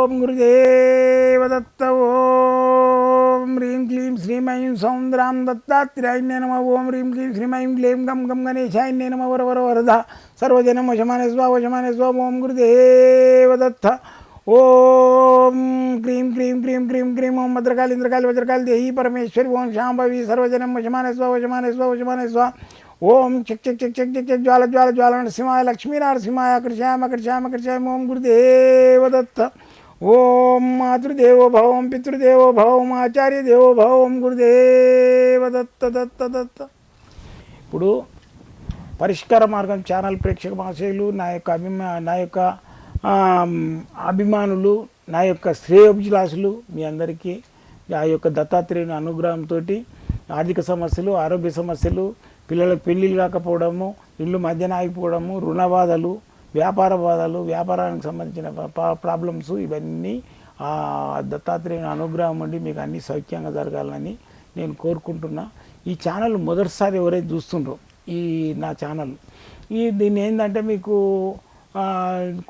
ఓం గురుదేవదత్త. ఓం హ్రీం క్లీం శ్రీమయం సౌందరాం దత్తాత్రేయాయ నమ. ఓం హ్రీం క్లీం శ్రీమయం క్లీం గం గం గణేశాయ నమ. వర వరద సర్వజనం వశమానే స్వ. ఓం గురుదేవదత్త. ఓం క్రీం క్రీం క్రీం క్రీం క్రీం. ఓం భద్రకాళి ఇంద్రకాళి వజ్రకాళి దేహి పరమేశ్వరి. ఓం శాంభవి సర్వజనం వశమానే స్వ. ఓం చిక్ చిక్ చిక్ చిక్ చిక్ చిక్ జ్వాల జ్వాల జ్వాల నరసింహాయ లక్ష్మీ నరసింహాయ కృష్యామ. ఓం గురుదేవదత్త. ఓం మాతృదేవో భవ. ఓం పితృదేవో భవ. ఓం ఆచార్య దేవో భవ. ఓం గురుదేవదత్త దత్త దత్త. ఇప్పుడు పరిష్కార మార్గం ఛానల్ ప్రేక్షక మహాశయులు, నా యొక్క అభిమానులు, నా యొక్క శ్రేయోభిలాషులు, మీ అందరికీ ఆ యొక్క దత్తాత్రేయుని అనుగ్రహంతో ఆర్థిక సమస్యలు, ఆరోగ్య సమస్యలు, పిల్లలకు పెళ్ళిళ్ళు కాకపోవడము, ఇళ్ళు మధ్యన ఆగిపోవడము, రుణ బాధలు, వ్యాపార బాధలు, వ్యాపారానికి సంబంధించిన ప్రాబ్లమ్స్, ఇవన్నీ ఆ దత్తాత్రేయుని అనుగ్రహం ఉండి మీకు అన్నీ సౌఖ్యంగా జరగాలని నేను కోరుకుంటున్నా. ఈ ఛానల్ మొదటిసారి ఎవరైతే చూస్తుండ్రో ఈ నా ఛానల్, దీన్ని ఏంటంటే మీకు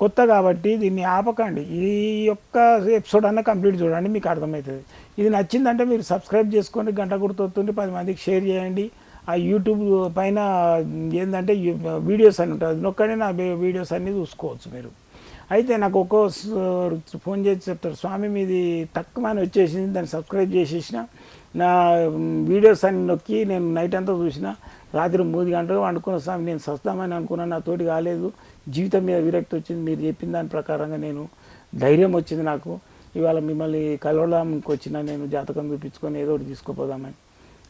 కొత్త కాబట్టి దీన్ని ఆపకండి. ఈ యొక్క ఎపిసోడ్ అన్న కంప్లీట్ చూడండి, మీకు అర్థమవుతుంది. ఇది నచ్చిందంటే మీరు సబ్స్క్రైబ్ చేసుకోండి, గంట గుర్తొస్తుంది, 10 మందికి షేర్ చేయండి. ఆ యూట్యూబ్ పైన ఏంటంటే వీడియోస్ అని ఉంటుంది, నొక్కడే నా వీడియోస్ అన్నీ చూసుకోవచ్చు మీరు. అయితే నాకు ఒక్కో ఫోన్ చేసి చెప్తారు, స్వామి మీది తక్కువ అని వచ్చేసింది, దాన్ని సబ్స్క్రైబ్ చేసేసిన, నా వీడియోస్ అన్ని నొక్కి నేను నైట్ అంతా చూసిన, రాత్రి 3 గంటలు వండుకున్న స్వామి నేను సస్తామని అనుకున్నాను, నా తోటి కాలేదు, జీవితం మీద విరక్తి వచ్చింది, మీరు చెప్పిన దాని ప్రకారంగా నేను ధైర్యం వచ్చింది నాకు, ఇవాళ మిమ్మల్ని కలవడానికి వచ్చిన, నేను జాతకం చూపించుకొని ఏదో ఒకటి తీసుకుపోదామని.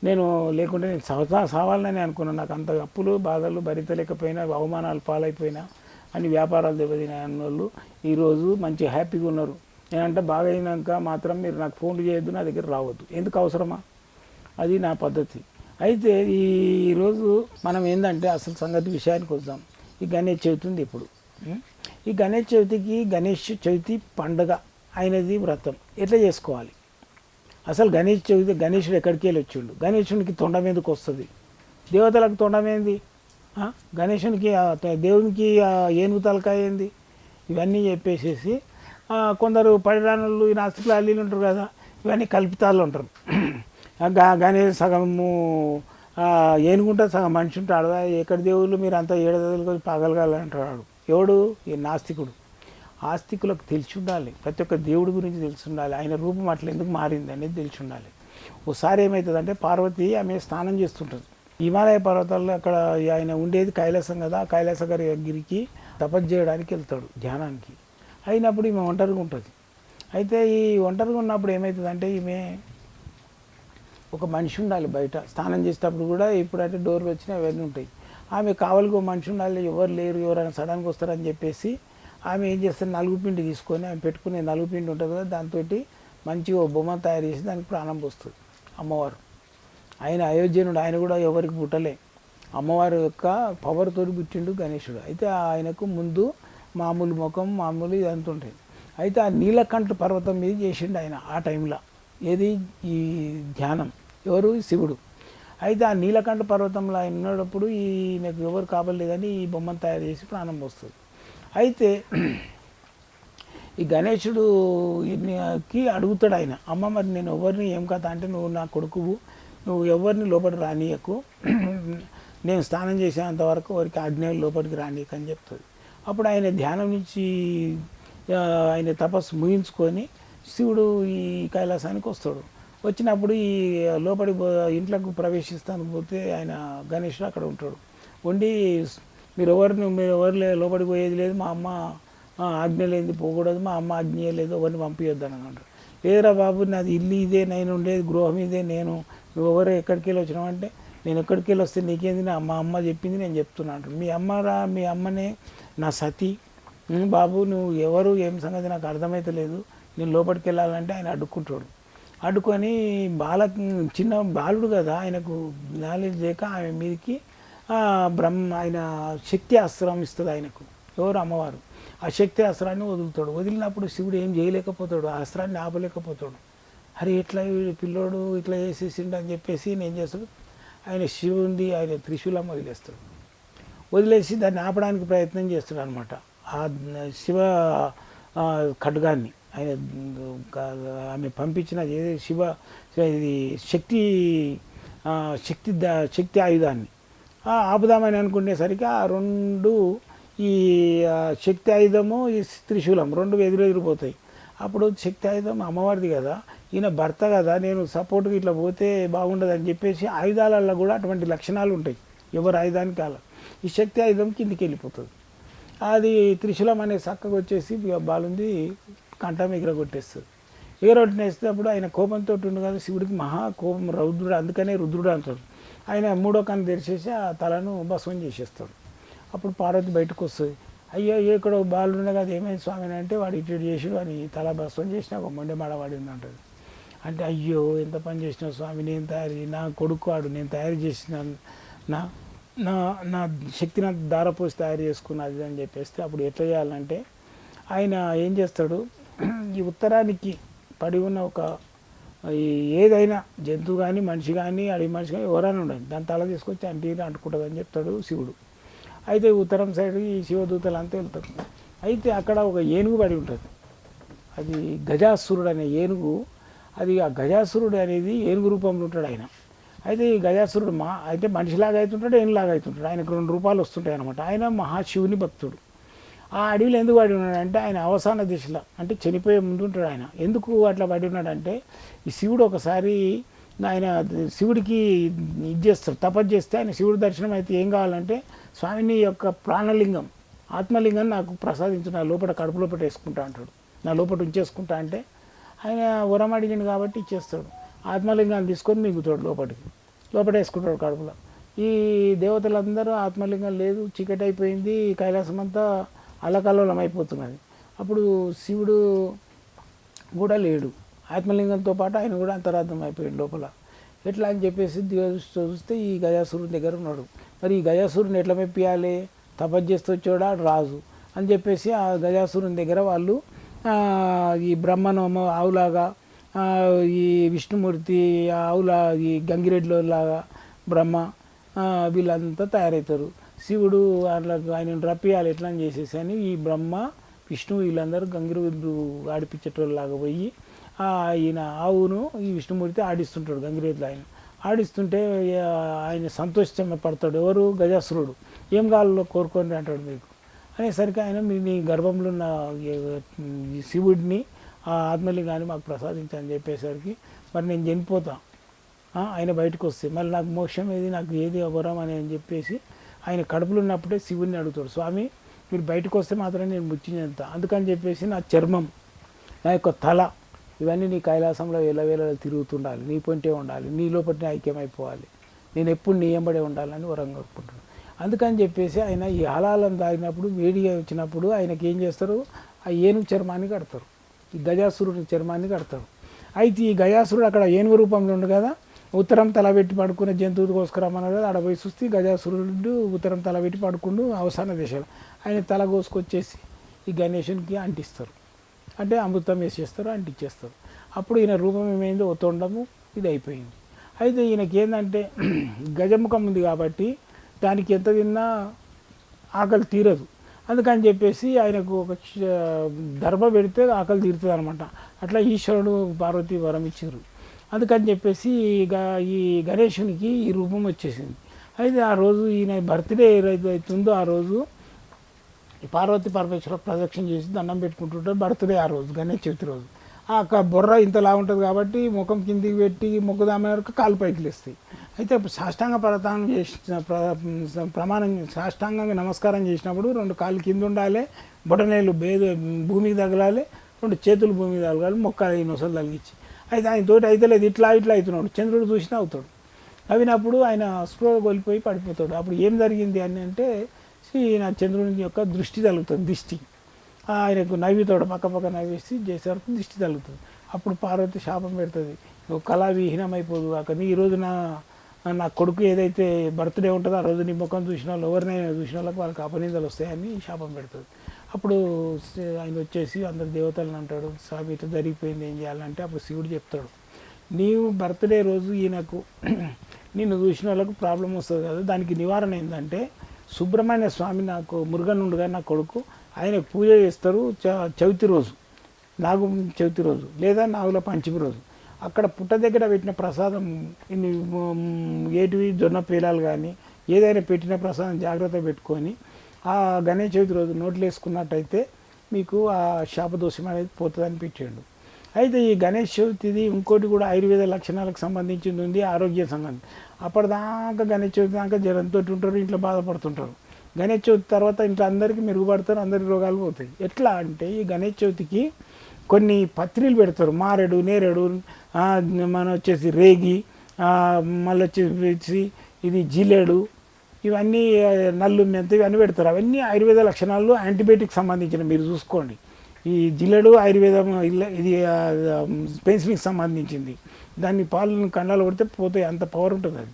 నేను లేకుంటే నేను సావాలని అనుకున్నాను. నాకు అంత అప్పులు బాధలు భరించలేకపోయినా, అవమానాలు పాలైపోయినా, అన్ని వ్యాపారాలు దెబ్బతిన అన్నోళ్ళు ఈరోజు మంచి హ్యాపీగా ఉన్నారు. నేనంటే బాగా అయినాక మాత్రం మీరు నాకు ఫోన్లు చేయొద్దు, నా దగ్గర రావద్దు, ఎందుకు అవసరమా, అది నా పద్ధతి. అయితే ఈరోజు మనం ఏంటంటే అసలు సంగతి విషయానికి వద్దాం. ఈ గణేష్ చవితి ఉంది ఇప్పుడు. ఈ గణేష్ చవితికి గణేష్ చవితి పండుగ అయినది వ్రతం ఎట్లా చేసుకోవాలి? అసలు గణేష్ చవితి గణేశుడు ఎక్కడికి వెళ్ళి వచ్చిండు? గణేశునికి తొండం ఎందుకు వస్తుంది? దేవతలకు తొండం ఏంది? గణేశునికి దేవునికి ఏనుగు తలకాయ ఏంది? ఇవన్నీ చెప్పేసేసి కొందరు పరిణామాలు ఈ నాస్తికులు అల్లీలు ఉంటారు కదా, ఇవన్నీ కల్పితాలు ఉంటారు. గణేష్ సగము ఏనుగుంటే సగం మనిషి ఉంటాడు. ఎక్కడి దేవుళ్ళు మీరు అంతా 7 దేవుళ్ళు పగలగాలంటాడు ఎవడు? ఈ నాస్తికుడు. ఆస్తికులకు తెలిసి ఉండాలి, ప్రతి ఒక్క దేవుడి గురించి తెలిసి ఉండాలి, ఆయన రూపం అట్లా ఎందుకు మారింది అనేది తెలిసి ఉండాలి. ఒకసారి ఏమవుతుందంటే పార్వతి ఆమె స్నానం చేస్తుంటుంది హిమాలయ పర్వతాల్లో. అక్కడ ఆయన ఉండేది కైలాసం కదా, ఆ కైలాసగిరికి తపస్సు చేయడానికి వెళ్తాడు ధ్యానానికి. అయినప్పుడు ఈమె ఒంటరిగా ఉంటుంది. అయితే ఈ ఒంటరిగా ఉన్నప్పుడు ఏమవుతుందంటే ఈమె ఒక మనిషి ఉండాలి బయట స్నానం చేసేటప్పుడు కూడా. ఇప్పుడంటే డోర్లు వచ్చినా అవన్నీ ఉంటాయి. ఆమె కావాలిగా మనిషి ఉండాలి, ఎవరు లేరు, ఎవరైనా సడన్గా వస్తారని చెప్పేసి ఆమె ఏం చేస్తుంది, నలుగుపిండి తీసుకొని ఆమె పెట్టుకునే నలుగుపిండి ఉంటుంది కదా, దాంతో మంచిగా బొమ్మ తయారు చేసి దానికి ప్రాణం పోస్తుంది అమ్మవారు. ఆయన అయోధ్యనుడు, ఆయన కూడా ఎవరికి పుట్టలే, అమ్మవారి యొక్క పవర్తో పుట్టిండు గణేశుడు. అయితే ఆయనకు ముందు మామూలు ముఖం మామూలు ఇదంతా ఉంటుంది. అయితే ఆ నీలకంఠ పర్వతం మీద చేసిండు ఆయన ఆ టైంలో. ఏది? ఈ ధ్యానం. ఎవరు? శివుడు. అయితే ఆ నీలకంఠ పర్వతంలో ఆయన ఉన్నప్పుడు ఈమెకు ఎవరు కావలేదని ఈ బొమ్మను తయారు చేసి ప్రాణం పోస్తుంది. అయితే ఈ గణేశుడుకి అడుగుతాడు ఆయన, అమ్మ మరి నేను ఎవరిని ఏం కథ అంటే, నువ్వు నా కొడుకువు, నువ్వు ఎవరిని లోపలికి రానియకు, నేను స్నానం చేసేంతవరకు వారికి ఆజ్ఞలు లోపలికి రానియకు అని చెప్తుంది. అప్పుడు ఆయన ధ్యానం నుంచి ఆయన తపస్సు ముగించుకొని శివుడు ఈ కైలాసానికి వస్తాడు. వచ్చినప్పుడు ఈ లోపలి ఇంట్లోకి ప్రవేశిస్తానికి పోతే ఆయన గణేశుడు అక్కడ ఉంటాడు. ఉండి మీరు ఎవరు లోపలికి పోయేది లేదు, మా అమ్మ ఆజ్ఞ లేదు పోకూడదు, మా అమ్మ ఆజ్ఞ లేదు, ఎవరిని పంపించొద్దని అంటారు. లేదురా బాబు, నాది ఇల్లు ఇదే, నేను ఉండేది గృహం ఇదే, నువ్వు ఎవరు ఎక్కడికి వెళ్ళి వచ్చినావు అంటే, నేను ఎక్కడికి వెళ్ళి వస్తే నీకేంది, మా అమ్మ చెప్పింది నేను చెప్తున్నా అంటాడు. మీ అమ్మనే నా సతీ, బాబు నువ్వు ఎవరు ఏం సంగతి నాకు అర్థమైతలేదు, నేను లోపలికి వెళ్ళాలంటే ఆయన అడ్డుకుంటాడు. అడ్డుకొని చిన్న బాలుడు కదా, ఆయనకు నాలెడ్జ్ లేక ఆమె మీదకి ఆయన శక్తి అస్త్రం ఇస్తుంది ఆయనకు. ఎవరు? అమ్మవారు. ఆ శక్తి అస్త్రాన్ని వదులుతాడు. వదిలినప్పుడు శివుడు ఏం చేయలేకపోతాడు, ఆ అస్త్రాన్ని ఆపలేకపోతాడు. అరే ఎట్లా పిల్లోడు ఇట్లా చేసేసిండు అని చెప్పేసి నేను చేస్తాడు, ఆయన శివుంది ఆయన త్రిశూలం వదిలేస్తాడు. వదిలేసి దాన్ని ఆపడానికి ప్రయత్నం చేస్తాడు అనమాట. ఆ శివ ఖడ్గాన్ని ఆయన ఆమె పంపించిన ఏది ఇది శక్తి శక్తి ఆయుధాన్ని ఆపుదామని అనుకునేసరికి ఆ రెండు ఈ శక్తి ఆయుధము ఈ త్రిశూలం రెండు ఎదురెదిరిపోతాయి. అప్పుడు శక్తి ఆయుధం అమ్మవారిది కదా, ఈయన భర్త కదా, నేను సపోర్ట్గా ఇట్లా పోతే బాగుండదని చెప్పేసి ఆయుధాలలో కూడా అటువంటి లక్షణాలు ఉంటాయి. ఎవరు ఆయుధానికి కాల ఈ శక్తి ఆయుధం కిందికి వెళ్ళిపోతుంది. అది త్రిశూలం అనే చక్కగా వచ్చేసి బాలుంది కంఠం ఎగరగొట్టేస్తుంది. ఎగరగొట్టేసేటప్పుడు ఆయన కోపంతో ఉండు కదా, శివుడికి మహా కోపం, రుద్రుడు, అందుకనే రుద్రుడు అంటాడు. ఆయన మూడో కన్ను తెరిచేసి ఆ తలను భస్మం చేసేస్తాడు. అప్పుడు పార్వతి బయటకు వస్తుంది. అయ్యో ఇక్కడ బాలుండే కదా, ఏమైంది స్వామి అంటే వాడు ఇటు చేసాడు అని తల భస్మం చేసినా ఒక మొండె మాడవాడింది అంటుంది. అంటే అయ్యో ఎంత పని చేసినావు స్వామి, నేను నా కొడుకు వాడు, నేను తయారు చేసిన నా నా నా శక్తిని దారపోసి తయారు చేసుకున్నది అని చెప్పేస్తే అప్పుడు ఎట్లా చేయాలంటే ఆయన ఏం చేస్తాడు, ఈ ఉత్తరానికి పడి ఉన్న ఒక ఏదైనా జంతువు కానీ మనిషి కానీ అడవి మనిషి కానీ ఎవరైనా ఉండదు, దాని తల తీసుకొచ్చి అంటుకుంటుంది అని చెప్తాడు శివుడు. అయితే ఉత్తరం సైడ్ ఈ శివదూతలు అంతా వెళ్తారు. అయితే అక్కడ ఒక ఏనుగు పడి ఉంటుంది, అది గజాసురుడు అనే ఏనుగు. అది ఆ గజాసురుడు అనేది ఏనుగు రూపంలో ఉంటాడు ఆయన. అయితే ఈ గజాసురుడు అయితే మనిషిలాగా అవుతుంటాడు, ఏనులాగా అవుతుంటాడు. ఆయనకు 2 రూపాలు వస్తుంటాయి అనమాట. ఆయన మహాశివుని భక్తుడు. ఆ అడవిలో ఎందుకు పడి ఉన్నాడంటే ఆయన అవసాన దిశలో అంటే చనిపోయే ముందు ఉంటాడు ఆయన. ఎందుకు అట్లా పడి ఉన్నాడంటే ఈ శివుడు ఒకసారి ఆయన శివుడికి ఇది చేస్తాడు, తపస్సు చేస్తే ఆయన శివుడి దర్శనం అయితే ఏం కావాలంటే స్వామిని యొక్క ప్రాణలింగం ఆత్మలింగం నాకు ప్రసాదించు, నా లోపల కడుపు లోపల వేసుకుంటా అంటాడు. నా లోపల ఉంచేసుకుంటా అంటే ఆయన వరం అడిగింది కాబట్టి ఇచ్చేస్తాడు. ఆత్మలింగాన్ని తీసుకొని మింగుతాడు, లోపల వేసుకుంటాడు కడుపులో. ఈ దేవతలందరూ ఆత్మలింగం లేదు, చీకటి అయిపోయింది, కైలాసం అంతా అల్లకల్లోలం అయిపోతున్నది. అప్పుడు శివుడు కూడా లేడు, ఆత్మలింగంతో పాటు ఆయన కూడా అంతరార్థం అయిపోయాడు లోపల. ఎట్లా అని చెప్పేసి చూస్తే ఈ గజాసురుని దగ్గర ఉన్నాడు. మరి ఈ గజాసురుని ఎట్లా మెప్పియాలి, తపస్సు చేస్తూ వచ్చాడా రాజు అని చెప్పేసి ఆ గజాసురుని దగ్గర వాళ్ళు ఈ బ్రహ్మనోమ ఆవులాగా, ఈ విష్ణుమూర్తి ఆవులా, ఈ గంగిరెడ్డిలాగా బ్రహ్మ వీళ్ళంతా తయారవుతారు. శివుడు వాళ్ళకు ఆయనను రప్పియాలి ఎట్లా అని చేసేసి అని ఈ బ్రహ్మ విష్ణువు వీళ్ళందరూ గంగిరెద్దు ఆడిపించేటోళ్ళలాగా పోయి ఈయన ఆవును ఈ విష్ణుమూర్తి ఆడిస్తుంటాడు. గంగిరెద్దులు ఆయన ఆడిస్తుంటే ఆయన సంతోషపడతాడు. ఎవరు గజాసురుడు. ఏం కావాలో కోరుకోండి అంటాడు మీకు అనేసరికి ఆయన మీ గర్భంలో ఉన్న శివుడిని ఆ ఆత్మలింగాన్ని మాకు ప్రసాదించని చెప్పేసరికి మరి నేను చనిపోతా, ఆయన బయటకు వస్తే మళ్ళీ నాకు మోక్షం ఏది, నాకు ఏది వరం అని చెప్పేసి ఆయన కడుపులో ఉన్నప్పుడే శివుడిని అడుగుతాడు, స్వామి మీరు బయటకు వస్తే మాత్రం నేను ముచ్చి చెందుతా, అందుకని చెప్పేసి నా చర్మం, నా యొక్క తల ఇవన్నీ నీ కైలాసంలో వేళవేళ తిరుగుతుండాలి, నీ పొంటే ఉండాలి, నీ లోపల ఐక్యమైపోవాలి, నేను ఎప్పుడు నీ ఎంబడే ఉండాలని వరం కోరుకుంటాను. అందుకని చెప్పేసి ఆయన ఈ హలాలను తాగినప్పుడు వేడిగా వచ్చినప్పుడు ఆయనకి ఏం చేస్తారు, ఆ ఏనుగు చర్మాన్ని కడతారు, ఈ గజాసురుడి చర్మాన్ని కడతారు. అయితే ఈ గజాసురుడు అక్కడ ఏనుగు రూపంలో ఉండు కదా, ఉత్తరం తలబెట్టి పడుకునే జంతువులు కోసుకురమ్మన్నారు కదా, ఆడ పోయి చూస్తే గజాసురుడు ఉత్తరం తలబెట్టి పడుకుంటూ అవసాన దిశలో ఆయన తల కోసుకొచ్చేసి ఈ గణేశునికి అంటిస్తారు, అంటే అమృతం వేసేస్తారు, అంటించేస్తారు. అప్పుడు ఈయన రూపం ఏమైందో తొండము ఇది అయిపోయింది. అయితే ఈయనకి ఏంటంటే గజముఖం ఉంది కాబట్టి దానికి ఎంత తిన్నా ఆకలి తీరదు. అందుకని చెప్పేసి ఆయనకు ఒక దర్భ పెడితే ఆకలి తీరుతుంది అనమాట. అట్లా ఈశ్వరుడు పార్వతి వరం ఇచ్చారు. అందుకని చెప్పేసి ఈ గణేశునికి ఈ రూపం వచ్చేసింది. అయితే ఆ రోజు ఈయన బర్త్డే ఏదైతే అవుతుందో ఆ రోజు ఈ పార్వతి పరమేశ్వర ప్రదక్షిణ చేసి దండం పెట్టుకుంటుంటారు. బర్త్డే ఆ రోజు గణేష్ చవితి రోజు. ఆ బొర్ర ఇంతలా ఉంటుంది కాబట్టి ముఖం కిందికి పెట్టి మొక్కుదామనే వరకు కాలు పైకి లేస్తాయి. అయితే సాష్టాంగ ప్రదానం చేసిన ప్రమాణం సాష్టాంగంగా నమస్కారం చేసినప్పుడు 2 కాళ్ళు కింద ఉండాలి, బొటనేళ్ళు భూమికి తగలాలి, 2 చేతులు భూమికి తగలాలి, మొక్కాలి ఈ నొసలు తగిలించి. అయితే ఆయన తోటి అయితే లేదు, ఇట్లా అవుతున్నాడు. చంద్రుడు చూసినా అవుతాడు. అవినప్పుడు ఆయన స్పృహ కోల్పోయి పడిపోతాడు. అప్పుడు ఏం జరిగింది అని అంటే నా చంద్రుని యొక్క దృష్టి తగులుతుంది. దిష్టి ఆయనకు నవ్వుతాడు, పక్క నవ్వేసి చేసేవరకు దిష్టి తగులుతుంది. అప్పుడు పార్వతి శాపం పెడుతుంది, నువ్వు కళావిహీనమైపోదు అక్కడ ఈరోజు నా కొడుకు ఏదైతే బర్త్డే ఉంటుందో ఆ రోజు నీ ముఖం చూసిన వాళ్ళు ఎవరినైనా చూసిన వాళ్ళకి వాళ్ళకి అపనిందలు వస్తాయని శాపం పెడుతుంది. అప్పుడు ఆయన వచ్చేసి అందరు దేవతలను అంటాడు, స్వామి ఇట్లా జరిగిపోయింది ఏం చేయాలంటే అప్పుడు శివుడు చెప్తాడు, నీవు బర్త్డే రోజు ఈయనకు నిన్ను చూసిన వాళ్ళకు ప్రాబ్లం వస్తుంది కదా, దానికి నివారణ ఏంటంటే సుబ్రహ్మణ్య స్వామి నాకు మురుగన్ ఉండగా నా కొడుకు ఆయనకు పూజ చేస్తారు చవితి రోజు. నాగు చవితి రోజు లేదా నాగుల పంచమి రోజు అక్కడ పుట్ట దగ్గర పెట్టిన ప్రసాదం ఇన్ని ఏటివి జొన్న పేలాలు కానీ ఏదైనా పెట్టిన ప్రసాదం జాగ్రత్త పెట్టుకొని ఆ గణేష్ చవితి రోజు నోట్లు వేసుకున్నట్టయితే మీకు ఆ శాపదోషం అనేది పోతుందని పెట్టాడు. అయితే ఈ గణేష్ చవితిది ఇంకోటి కూడా ఆయుర్వేద లక్షణాలకు సంబంధించింది ఉంది, ఆరోగ్య సంబంధం. అప్పటిదాకా గణేష్ చవితి దాకా జ్వరంతో ఉంటారు, ఇంట్లో బాధపడుతుంటారు. గణేష్ చవితి తర్వాత ఇంట్లో అందరికీ మెరుగుపడతారు, అందరికి రోగాలు పోతాయి. ఎట్లా అంటే ఈ గణేష్ చవితికి కొన్ని పత్రిలు పెడతారు, మారెడు, నేరేడు, మన వచ్చేసి రేగి, మళ్ళీ వచ్చేసి ఇది జిలేడు, ఇవన్నీ నల్లు మెంత ఇవన్నీ పెడతారు. అవన్నీ ఆయుర్వేద లక్షణాలు, యాంటీబయాటిక్ సంబంధించిన మీరు చూసుకోండి. ఈ జిల్లెడు ఆయుర్వేదం, ఇది పెన్సిల్కి సంబంధించింది. దాన్ని పాలను కండాలు కొడితే పోతాయి, అంత పవర్ ఉంటుంది అది.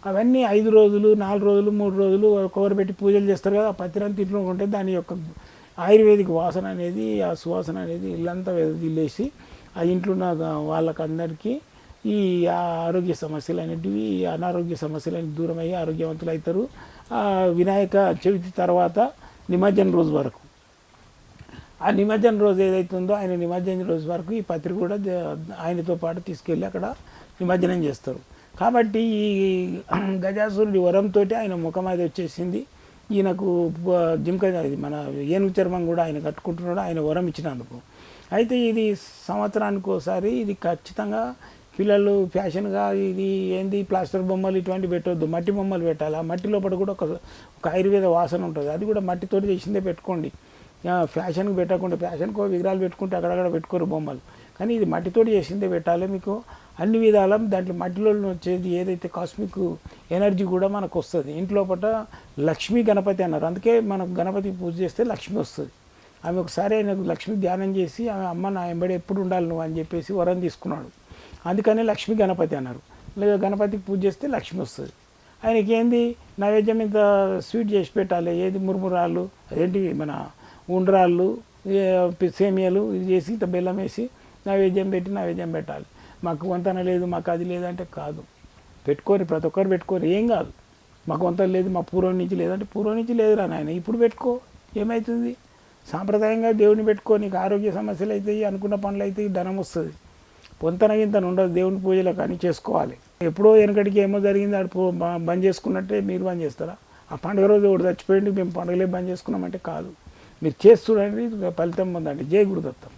అవన్నీ 5 రోజులు 4 రోజులు 3 రోజులు కవర్ పెట్టి పూజలు చేస్తారు కదా. ఆ పత్తిరంతా ఇంట్లో ఉంటే దాని యొక్క ఆయుర్వేదిక్ వాసన అనేది, ఆ సువాసన అనేది ఇల్లంతా వెదజిల్లేసి ఆ ఇంట్లో ఉన్న వాళ్ళకందరికీ ఈ ఆరోగ్య సమస్యలు అనేటివి, అనారోగ్య సమస్యలు అనేవి దూరం అయ్యి ఆరోగ్యవంతులు అవుతారు. వినాయక చవితి తర్వాత నిమజ్జనం రోజు వరకు, ఆ నిమజ్జనం రోజు ఏదైతుందో ఆయన నిమజ్జనం రోజు వరకు ఈ పత్రిక కూడా ఆయనతో పాటు తీసుకెళ్ళి అక్కడ నిమజ్జనం చేస్తారు. కాబట్టి ఈ గజాసురుడి వరంతో ఆయన ముఖం అది వచ్చేసింది. ఈయనకు జింక ఇది మన ఏనుగు చర్మం కూడా ఆయన కట్టుకుంటున్నాడు, ఆయన వరం ఇచ్చినందుకు. అయితే ఇది సంవత్సరానికి ఒకసారి ఇది ఖచ్చితంగా పిల్లలు ఫ్యాషన్గా ఇది ఏంది ప్లాస్టర్ బొమ్మలు ఇటువంటి పెట్టవద్దు, మట్టి బొమ్మలు పెట్టాలి. ఆ మట్టి లోపల కూడా ఒక ఆయుర్వేద వాసన ఉంటుంది, అది కూడా మట్టితోటి చేసిందే పెట్టుకోండి. ఫ్యాషన్కి పెట్టకుండా, ఫ్యాషన్కి విగ్రహాలు పెట్టుకుంటే అక్కడక్కడ పెట్టుకోరు బొమ్మలు, కానీ ఇది మట్టితోటి చేసిందే పెట్టాలి. మీకు అన్ని విధాల దాంట్లో మట్టిలో వచ్చేది ఏదైతే కాస్మిక్ ఎనర్జీ కూడా మనకు వస్తుంది. ఇంట్లో పట లక్ష్మీ గణపతి అన్నారు, అందుకే మనకు గణపతి పూజ చేస్తే లక్ష్మి వస్తుంది. ఆమె ఒకసారి ఆయనకు లక్ష్మి ధ్యానం చేసి ఆమె అమ్మ నా ఎంబడి ఎప్పుడు ఉండాలి నువ్వు అని చెప్పేసి వరం తీసుకున్నాడు. అందుకనే లక్ష్మీ గణపతి అన్నారు. లేదా గణపతికి పూజ చేస్తే లక్ష్మి వస్తుంది. ఆయనకి ఏంది నైవేద్యం ఇంత స్వీట్ చేసి పెట్టాలి, ఏది మురుమురాళ్ళు, అదేంటి మన ఉండ్రాళ్ళు, సేమియాలు ఇది చేసి ఇంత బెల్లం వేసి నైవేద్యం పెట్టి నైవేద్యం పెట్టాలి. మాకు వంతన లేదు, మాకు అది లేదంటే కాదు, పెట్టుకోరు, ప్రతి ఒక్కరు పెట్టుకోరు, ఏం కాదు. మాకు వంతన లేదు, మా పూర్వం నుంచి లేదంటే పూర్వం నుంచి లేదురా నాయన, ఇప్పుడు పెట్టుకో, ఏమవుతుంది. సాంప్రదాయంగా దేవుని పెట్టుకో, నీకు ఆరోగ్య సమస్యలు అవుతాయి, అనుకున్న పనులు అవుతాయి, ధనం వస్తుంది. పొంతన గింతన ఉండదు దేవుని పూజలు కానీ చేసుకోవాలి. ఎప్పుడో వెనకటికి ఏమో జరిగింది ఆడు బంద్ చేసుకున్నట్టే మీరు బంద్ చేస్తారా? ఆ పండుగ రోజు ఒకటి చచ్చిపోయింది మేము పండుగలే బంద్ చేసుకున్నామంటే కాదు. మీరు చేసి చూడండి, ఫలితం పొందండి. జై గురుదత్తం.